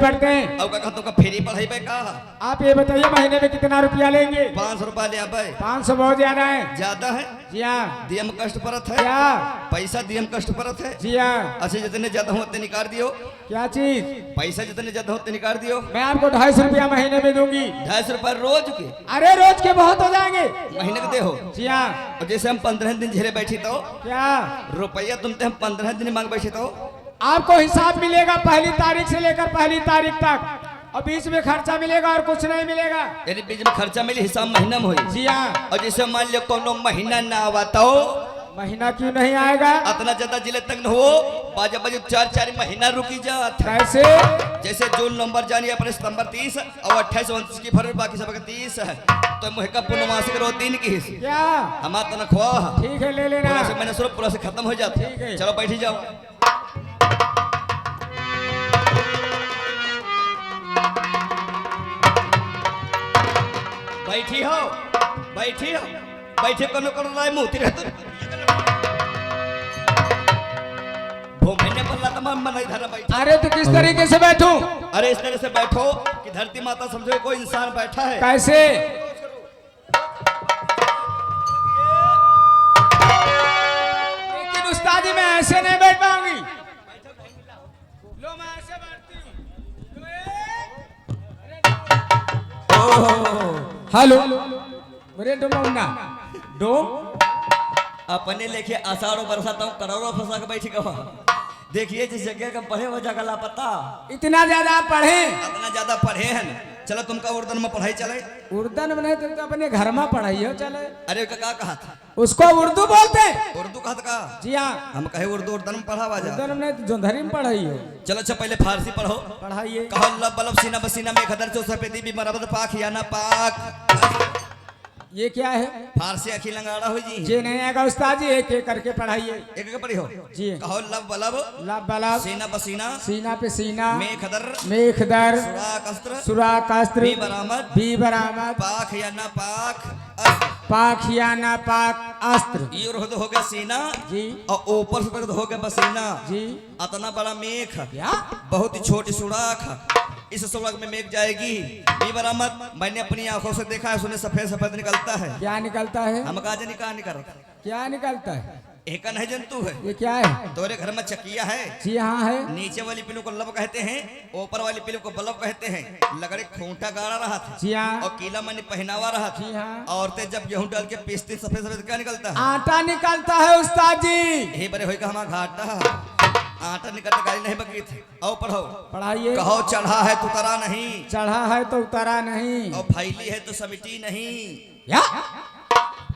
पढ़ते हैं। अब का तो का फ्री पढ़ाई पे का आप ये बताइए महीने में कितना रुपया लेंगे? 500 रुपया ले आबे। 500 बहुत ज्यादा है। ज्यादा है? जी हाँ। दियम कष्ट परत है क्या? पैसा दियम कष्ट परत है। जी हाँ। अच्छा जितने ज्यादा हो उतने निकाल दियो। क्या चीज? पैसा जितने ज्यादा हो उतने निकाल दियो। मैं आपको 250 रुपया महीने में दूंगी। 250 रुपया रोज के? अरे रोज के बहुत हो जाएंगे। महीने के दे हो? जी हाँ। और जैसे हम 15 दिन झेले बैठी तो क्या रुपया तुमसे हम 15 दिन मांग बैठे तो आपको हिसाब मिलेगा पहली तारीख से लेकर पहली तारीख तक, और बीच में खर्चा मिलेगा और कुछ नहीं मिलेगा। यानी बीच में खर्चा मिले हिसाब महीना में होई। जी हाँ। और जैसे मान लियो कोनो महीना ना आवा तो महीना क्यों नहीं आएगा? इतना ज्यादा जिले तक न हो बाजा बाजू 4 महीना रुकी जात। कैसे? जैसे जून नवंबर जानी अपने सितंबर 30 और 28 29 की फरवरी बाकी सब 30 है तो मुहका पूर्णमासी करो 3 की क्या? हमारा तनख्वाह ठीक है ले लेना। पूरा से मैंने सुरप पूरा से खत्म हो जाता ठीक है। चलो बैठी जाओ। बैठी हो बैठी हो बैठे कनो करो राय मुंह तेरे तो भूमने पर ला तमाम मन इधर बैठ। अरे तो किस तरीके से बैठूं? अरे इस तरह से बैठो कि धरती माता समझो कोई इंसान बैठा है। कैसे? लेकिन उस्ताद जी मैं ऐसे नहीं बैठ पाऊंगी। लो मैं ऐसे बैठती हूँ। हेलो मेरे डोमौना डोम अपने लेके आषाढ़ बरसाता हूँ करोड़ों फंसा के बैठी कहा। देखिए जिस जगह का पढ़े वो जगह लापता। इतना ज्यादा आप पढ़े? इतना ज्यादा पढ़े हैं चलो तुमका उर्दन में पढ़ाई चले। उर्दन में नहीं तो अपने घर में पढ़ाई हो चले। अरे का कहा था? उसको उर्दू बोलते हैं। उर्दू कहा था? जी हाँ। हम कहे उर्दू उर्दन में पढ़ावा जा। उर्दन में जोंधरी में पढ़ाई हो। चलो अच्छा पहले फारसी पढ़ो। पढ़ाइए। कहो अल्लाह बलब सीना बसीना में खदर चो सफेदी भी मरबत पाक या ना पाक। ये क्या है? फारसी अखी लंगाड़ा हो जी। जी नहीं आएगा उस्ताद जी, एक एक करके पढ़ाइए। एक एक पढ़ी हो जी। कहो लब बलब लब बलब सीना बसीना सीना पे सीना में खदर मेखदर सुराक अस्त्र सुराक अस्त्र बी बरामद बी बरामद पाक या ना पाक अस्त्र। पाक या ना पाक अस्त्र। ये हो गया सीना जी। और ऊपर से हो गया पसीना जी। इतना बड़ा मेख क्या? बहुत ही छोटी सुराख इस सुराख में मेघ जाएगी। बी बरामद मैंने अपनी आंखों से देखा है सुने सफेद सफेद निकलता है। क्या निकलता है? हम कहा जानी कहा निकल क्या निकलता है? एक नहीं जंतु है। ये क्या है? तोरे घर में चकिया है। जी हाँ है। नीचे वाली पिल्लू को लब कहते हैं ऊपर वाली पिल्लू को बलब कहते हैं। लगड़े खूंटा गाड़ा रहा था। जी हाँ। और कीला मैंने पहनावा रहा था। जी हाँ। औरतें जब गेहूं डाल के पीसती सफेद सफेद क्या निकलता है? आटा निकलता है उस्ताद जी। हे बड़े होई का हमारा घाटा आटा निकलता गाड़ी नहीं बकी थी। आओ पढ़ो। पढ़ाइए। कहो चढ़ा है तो उतरा नहीं। चढ़ा है तो उतरा नहीं। और फैली है तो समिटी नहीं। या?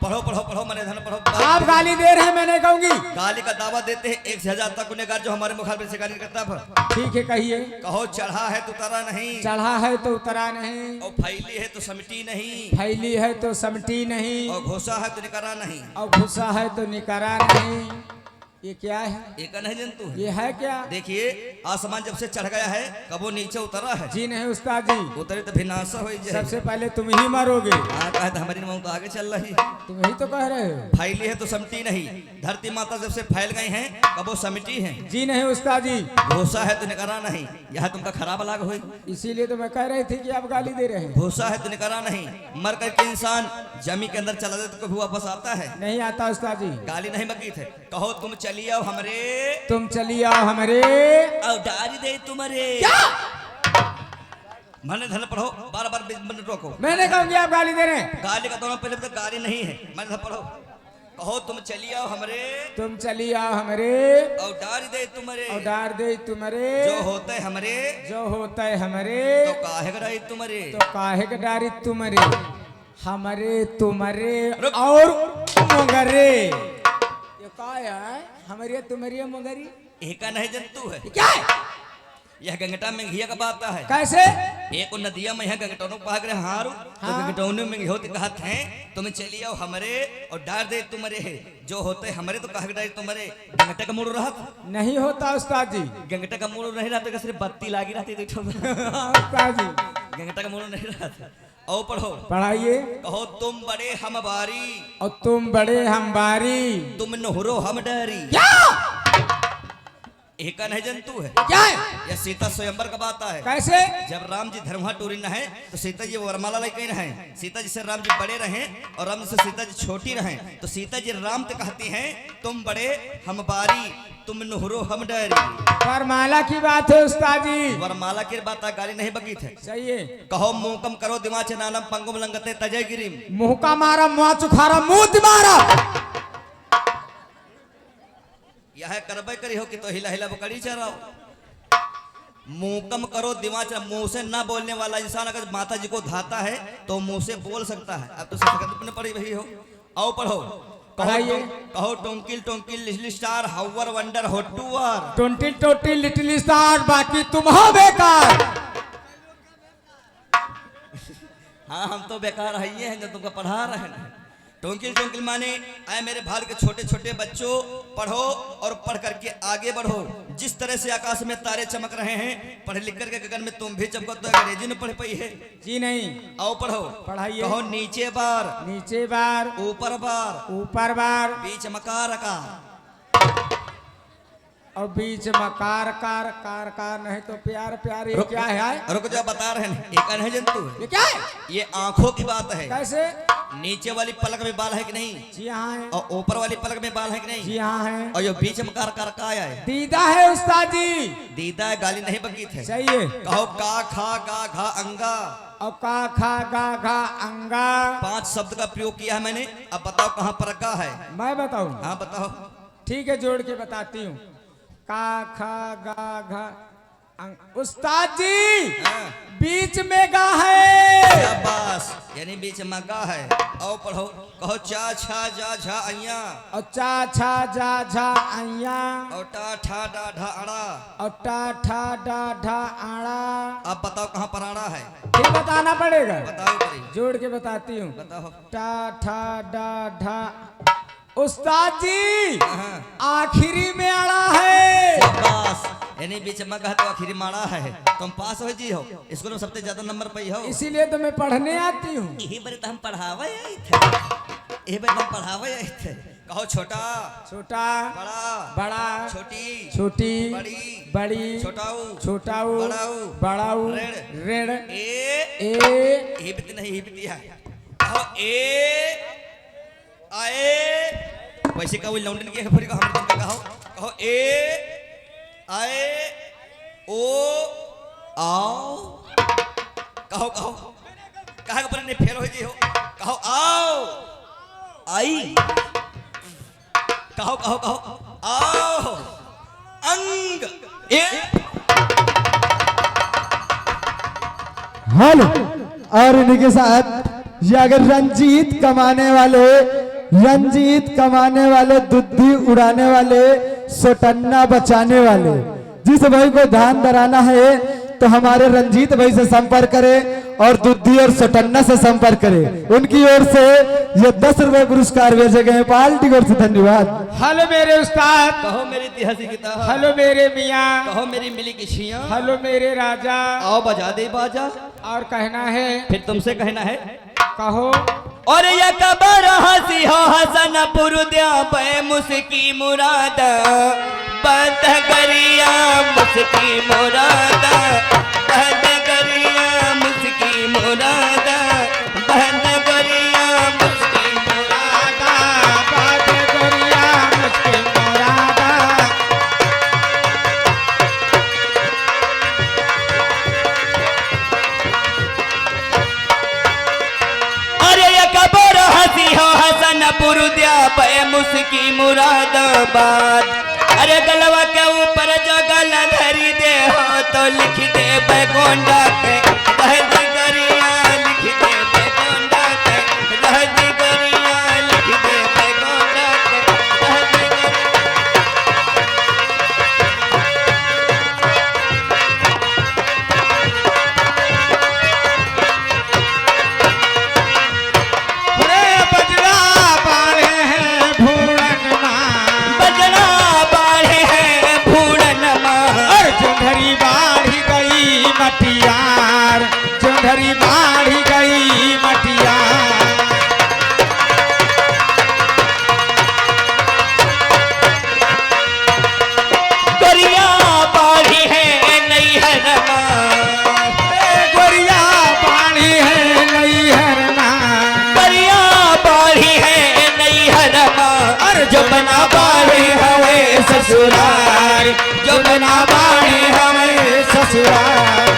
पढ़ो पढ़ो पढ़ो मने धन पढ़ो। आप गाली दे रहे हैं, मैं नहीं कहूंगी। गाली का दावा देते हैं 1 से 1000 तक गुनहगार जो हमारे मुखालफे से गाली करता है। ठीक है कहिए। कहो चढ़ा है तो उतरा नहीं। चढ़ा है तो उतरा नहीं। और फैली है तो समिटी नहीं। फैली है तो समटी नहीं। और घोसा है तो निकरा नहीं। और घुसा है तो निकरा नहीं। ये क्या है? एक नहीं जंतु है। ये है क्या? देखिए आसमान जब से चढ़ गया है कबो नीचे उतरा है? जी नहीं उस्ताद जी। उतरे तो विनाश हो जाए। सबसे पहले तुम ही मरोगे। कहा था हमारी मौत आगे चल रही। तुम ही तो कह रहे हो। फैली है तो समटी नहीं। धरती माता जब से फैल गई हैं कबो समिटी हैं। जी नहीं उस्ताद जी। भूसा है तो निकरा नहीं। यह तुमका खराब लाग हुई। इसीलिए तो मैं कह रही थी कि आप गाली दे रहे हैं। भूसा है तो निकरा नहीं। मर करके इंसान जमी के अंदर चला जाए तो कभी वापस आता है? नहीं आता उस्ताद जी। गाली नहीं बकी थे। कहो तुम चलिए आओ हमरे। तुम चलिए आओ हमरे। और डारी दे तुम्हारे। मैंने धन पढ़ो बार बार मिनट रोको। मैंने कहूंगी आप गाली दे रहे हैं। गाली का दोनों पहले तो गाली नहीं है। मैंने धन पढ़ो। कहो तुम चलिए आओ हमरे। तुम चलिए आओ हमरे। और डारी दे तुम्हारे। और डार दे तुम्हारे। जो होते हमरे। जो होता है हमरे। तो काहे गराई तुम्हारे। तो काहे के डारी तुम्हारे। हमरे तुम्हारे और मगरे। ये क्या है? हमारे तुम्हारी मगरी। एक नहीं जंतु है। क्या है? यह गंगटा में घिया का बात है। कैसे? एक नदिया में यह गंगटों पाग रहे हारू। तो गंगटों में होते कहत हैं तुम चलिए आओ हमरे और डार दे तुम्हारे है। जो होते हमरे तो कहा डारी तुम्हारे। गंगटा का मूड रहत नहीं होता उस्ताद जी। गंगटा का मूड नहीं रहता सिर्फ बत्ती लागी रहती देखो। उस्ताद जी गंगटा का मूड नहीं रहता। आओ पढ़ो। पढ़ाइए। कहो तुम बड़े हम बारी। और तुम बड़े हम बारी। तुम नहरो हम डरी। एक का नहीं जंतु है। क्या है? यह सीता स्वयंवर का बात है। कैसे? जब राम जी धर्मा टूरी न है तो सीता जी वरमाला लेके रहे। सीता जी से राम जी बड़े रहे और राम से सीता जी छोटी रहे। तो सीता जी राम से कहती हैं तुम बड़े हम बारी, तुम नुहरो हम डरी। वरमाला की बात है उस्ताद जी। वरमाला की बात गाली नहीं बकी थे। सही है। कहो मुंह कम करो दिमाग से नालम पंगुम लंगते तजय गिरिम। मुंह का मारा मुआ चुखारा मुंह तुम्हारा। यह करबे करी हो कि तो हिला हिला बकरी चराओ। मुंह कम करो दिमाग से, मुंह से ना बोलने वाला इंसान अगर माता जी को धाता है तो मुंह से बोल सकता है। अब तो सकत पड़ी वही हो। आओ पढ़ो। कहो twinkle twinkle little star how I wonder what you are. Twinkle twinkle little star बाकी तुम हो बेकार। हाँ हम तो बेकार है ये हैं जो तुमको पढ़ा रहे हैं। टोंकिल टोंकिल माने आए मेरे भाल के छोटे छोटे बच्चों पढ़ो और पढ़ करके आगे बढ़ो। जिस तरह से आकाश में तारे चमक रहे हैं पढ़ लिख करके गगन में तुम भी चमको। तो अंग्रेजी में पढ़ पाई है जी नहीं। आओ पढ़ो। पढ़ाइए। कहो नीचे बार नीचे बार ऊपर बार ऊपर बार बीच मकार का और बीच में कार कार कार कार नहीं तो प्यार प्यार। ये क्या है? रुक जा बता रहे हैं। एक अनह जंतु है। ये क्या है? ये आंखों की बात है। कैसे? नीचे वाली पलक में बाल है कि नहीं? जी हाँ है। और ऊपर वाली पलक में बाल है कि नहीं? जी हाँ है। और ये बीच में कार कार का आया है। दीदा है उस्ताद जी। दीदा है गाली नहीं बकी थे। सही है। कहो का खा गा घा अंगा। और का खा गा घा अंगा। 5 शब्द का प्रयोग किया है मैंने। अब बताओ कहाँ पर का है? मैं बताऊं? हाँ बताओ। ठीक है जोड़ के बताती हूँ। का खा गा घा उस्ताद जी हाँ। बीच में गा है। शाबाश यानी बीच में गा है। आओ पढ़ो। कहो चा छा जा झा अइया। और चा छा जा झा अइया। और टा ठा डा ढा अड़ा। और टा ठा डा ढा आड़ा। अब बताओ कहाँ पर आड़ा है? ये बताना पड़ेगा। बताओ करी। जोड़ के बताती हूँ। बताओ। टा ठा डा ढा। उस्ताद जी हाँ। आखिरी में अड़ा है। शाबाश यानी बीच में गा तो आखिरी माड़ा है। तुम पास हो जी हो। स्कूल में सबसे ज्यादा नंबर पाई हो। इसीलिए तो मैं पढ़ने आती हूँ। यही बार तो हम पढ़ावे आए थे। यही बार हम पढ़ावे आए थे। कहो छोटा छोटा बड़ा बड़ा छोटी छोटी बड़ी बड़ी छोटाऊ छोटाऊ बड़ाऊ बड़ाऊ ऋण ऋण ए ए हिबत नहीं हिबती है। कहो ए आए वैसे का वो लौंडन के फिर का हम तुमका कहो। कहो ए आए ओ आओ। कहो कहो कहा पर ने फेर हो जी हो। कहो आओ आई। कहो कहो कहो आओ अंग ए। हेलो। और इनके साथ ये अगर रंजीत कमाने वाले दुद्धि उड़ाने वाले सोटन्ना बचाने वाले जिस भाई को ध्यान धराना है तो हमारे रंजीत भाई से संपर्क करें और दुद्धि और सोटन्ना से संपर्क करें। उनकी ओर से ये 10 रुपए पुरस्कार भेजे गए। पार्टी की ओर से धन्यवाद। हेलो मेरे उस्ताद। कहो मेरी इतिहासी किताब। हेलो मेरे मियाँ। कहो मेरी मिली की छिया। हेलो मेरे राजा। आओ बजा दे बाजा। और कहना है फिर तुमसे कहना है। कहो। और ये कबर हसी हो हसन पुरुद्या पे मुस्की मुराद बंद करिया मुस्की मुराद बंद करिया मुस्की मुराद बंद करिया मुस्की मुराद बात करिया मुझके मुरादा। अरे ये कबर हसी हो हसन पुरुद्या पे मुस्की मुरादाबाद। अरे गलवा के ऊपर जो गला धरी दे हो तो लिख दे बैकोंडा के रहद करिया लिख दे बैकोंडा के रहद करिया लिख दे बैकोंडा के रहद करिया। रे बजरा बाढ़े हैं भूरन माँ। बजना बाढ़े हैं भूरन माँ। और जोंधरी बाढ़ गई मटियार। ना बाड़े हमें ससुरार, जब ना बाड़े हमें ससुरार।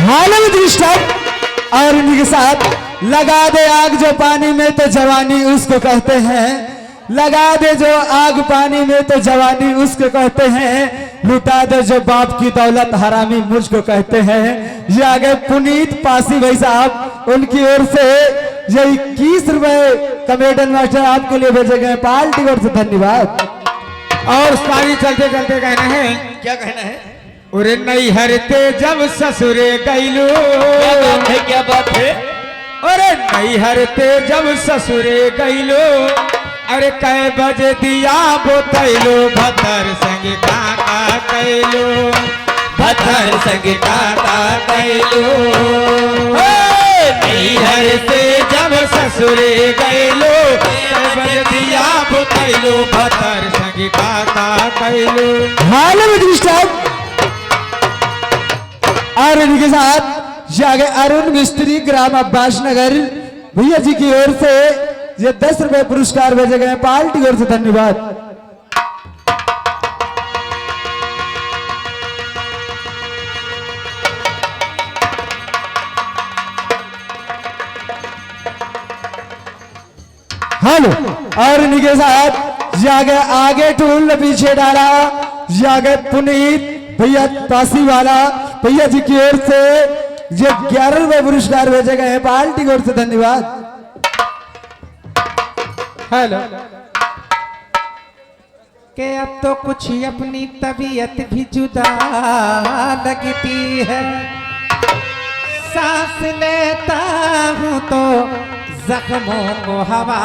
हालत डिस्टर्ब और इनके साथ लगा दे आग जो पानी में तो जवानी उसको कहते हैं, लगा दे जो आग पानी में तो जवानी उसको कहते हैं, लुटा दे जो बाप की दौलत हरामी मुझको कहते हैं। ये आगे पुनीत पासी भाई साहब उनकी ओर से ये 21 रुपए कमेडियन मास्टर आपके लिए भेजे गए, पार्टी की ओर से धन्यवाद। और पानी चलते चलते कहना है, क्या कहना है? उरे नहीं हरते जब ससुरे गैलो, क्या बात है? अरे नहीं हरते जब ससुरे गैलो, अरे कै बजे दिया बोतैलो, भतर संग काका कैलो, भतर संग काका कैलो। नहीं हरते जब ससुरे गैलो, कै बजे दिया बोतैलो, भतर संग काका कैलो। हालत डिस्टर्ब और इनके साथ जागे अरुण मिस्त्री ग्राम अब्बास नगर भैया जी की ओर से ये 10 रुपए पुरस्कार भेजे गए, पार्टी की ओर से धन्यवाद। हेलो और इनके साथ जागे आगे टूल पीछे डाला, जागे पुनीत भैया पासी वाला भैया जी की ओर से ये 11 रुपए पुरस्कार भेजे गए हैं, पार्टी की ओर से धन्यवाद। हेलो के अब तो कुछ अपनी तबीयत भी जुदा लगती है, सांस लेता हूँ तो जख्मों को हवा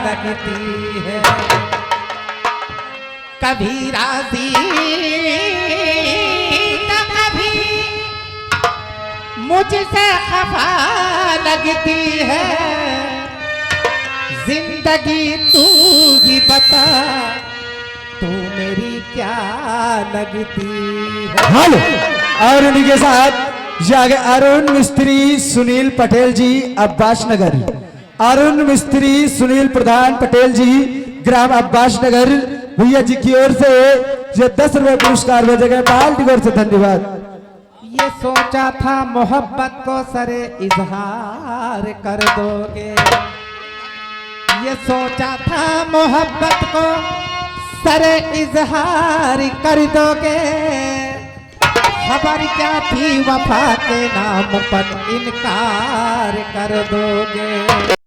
लगती है, कभी राजी तो कभी मुझसे खफा लगती है, जिंदगी तू ही बता तू मेरी क्या लगती है। हेलो और इनके साथ जागे अरुण मिस्त्री सुनील पटेल जी अब्बास नगर, अरुण मिस्त्री सुनील प्रधान पटेल जी ग्राम अब्बास नगर भैया जी की ओर से ये 10 रुपए पुरस्कार भेजे गए, पार्टी की ओर से धन्यवाद। ये सोचा था मोहब्बत को सरे इजहार कर दोगे, ये सोचा था मोहब्बत को सरे इजहार कर दोगे, खबर क्या थी वफा के नाम पर इनकार कर दोगे।